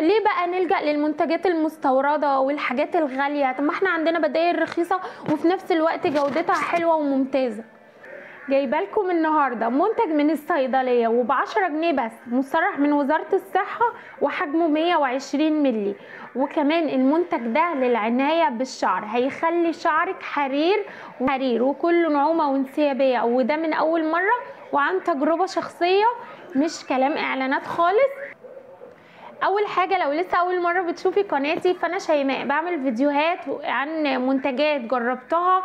ليه بقى نلجأ للمنتجات المستوردة والحاجات الغالية؟ طب ما احنا عندنا بدائل رخيصة وفي نفس الوقت جودتها حلوة وممتازة. جايبه لكم النهارده منتج من الصيدليه وب10 جنيه بس، مصرح من وزاره الصحه وحجمه 120 مللي. وكمان المنتج ده للعنايه بالشعر، هيخلي شعرك حرير وكله نعومه وانسيابيه، وده من اول مره وعن تجربه شخصيه مش كلام اعلانات خالص. اول حاجه لو لسه اول مره بتشوفي قناتي، فانا شيماء بعمل فيديوهات عن منتجات جربتها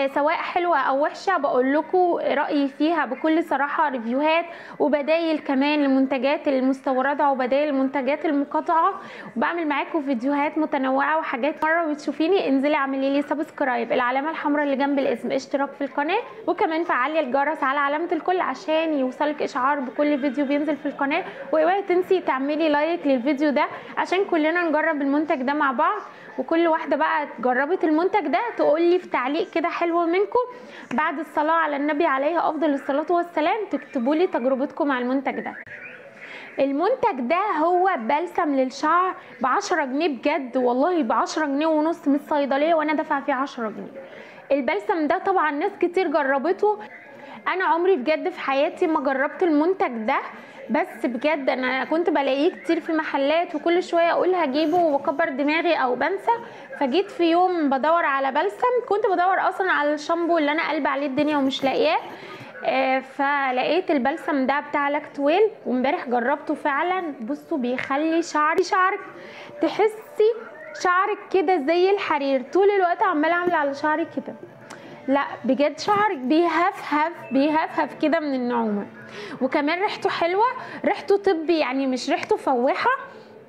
سواء حلوه او وحشه، بقول لكم رايي فيها بكل صراحه، ريفيوهات وبدايل كمان للمنتجات المستورده وبدايل المنتجات المقاطعه، وبعمل معاكم فيديوهات متنوعه وحاجات. مره بتشوفيني انزلي اعملي لي سبسكرايب، العلامه الحمراء اللي جنب الاسم، اشتراك في القناه، وكمان فعلي الجرس على علامه الكل عشان يوصلك اشعار بكل فيديو بينزل في القناه. واوعي تنسي تعملي لايك للفيديو ده عشان كلنا نجرب المنتج ده مع بعض، وكل واحده بقى جربت المنتج ده تقول لي في تعليق كده حلو منكم بعد الصلاه على النبي عليه افضل الصلاه والسلام، تكتبوا لي تجربتكم مع المنتج ده. المنتج ده هو بلسم للشعر ب10 جنيه بجد والله، ب10 جنيه ونص من الصيدليه وانا دافعه فيه 10 جنيه. البلسم ده طبعا ناس كتير جربته، انا عمري بجد في حياتي ما جربت المنتج ده، بس بجد انا كنت بلاقيه كتير في محلات وكل شويه اقول هجيبه واكبر دماغي او بنسى. فجيت في يوم بدور على بلسم، كنت بدور اصلا على الشامبو اللي انا قلب عليه الدنيا ومش لاقياه، فلقيت البلسم ده بتاع لاكتويل، وامبارح جربته فعلا. بصوا بيخلي شعرك تحسي شعرك كده زي الحرير، طول الوقت عماله اعمل على شعري كده، لا بجد شعرك بيهفهف كده من النعومه. وكمان ريحته حلوه، ريحته طبي يعني مش ريحته فواحه،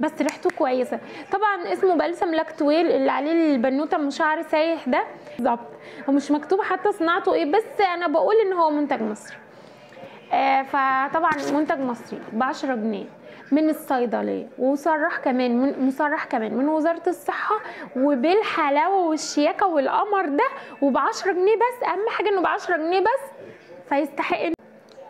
بس ريحته كويسه. طبعا اسمه بلسم لاكتويل اللي عليه البنوته ام شعر سايح ده بالظبط، ومش مكتوب حتى صناعته ايه، بس انا بقول ان هو منتج مصري. فطبعا منتج مصري ب10 جنيه من الصيدليه، ومصرح كمان من وزاره الصحه، وبالحلاوه والشياكه والقمر ده، وب10 جنيه بس. اهم حاجه انه ب10 جنيه بس، فيستحق.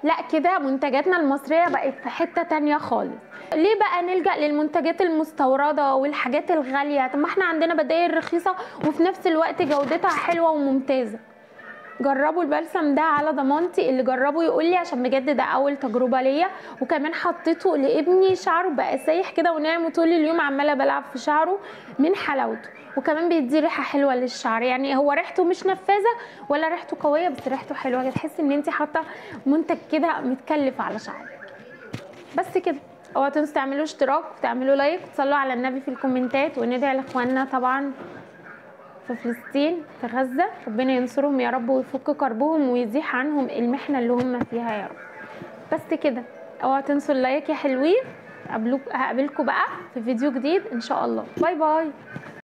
لا كده منتجاتنا المصريه بقت في حته تانية خالص. ليه بقى نلجأ للمنتجات المستورده والحاجات الغاليه؟ طب ما احنا عندنا بدائل رخيصه وفي نفس الوقت جودتها حلوه وممتازه. جربوا البلسم ده على ضمانتي، اللي جربه يقول لي، عشان بجد ده اول تجربه ليا. وكمان حطيته لابني، شعره بقى سايح كده وناعم، وطول اليوم عماله بلعب في شعره من حلاوته. وكمان بيدي ريحه حلوه للشعر، يعني هو ريحته مش نفاذه ولا ريحته قويه، بس ريحته حلوه، تحس ان انت حاطه منتج كده متكلف على شعرك. بس كده، اوعوا تنسوا تعملوا اشتراك وتعملوا لايك وتصلوا على النبي في الكومنتات، وندعي لاخواننا طبعا في فلسطين في غزة، ربنا ينصرهم يا رب ويفك كربهم ويزيح عنهم المحنة اللي هم فيها يا رب. بس كده، اوعوا تنسوا اللايك يا حلوين. هقابلكم بقى في فيديو جديد ان شاء الله. باي باي.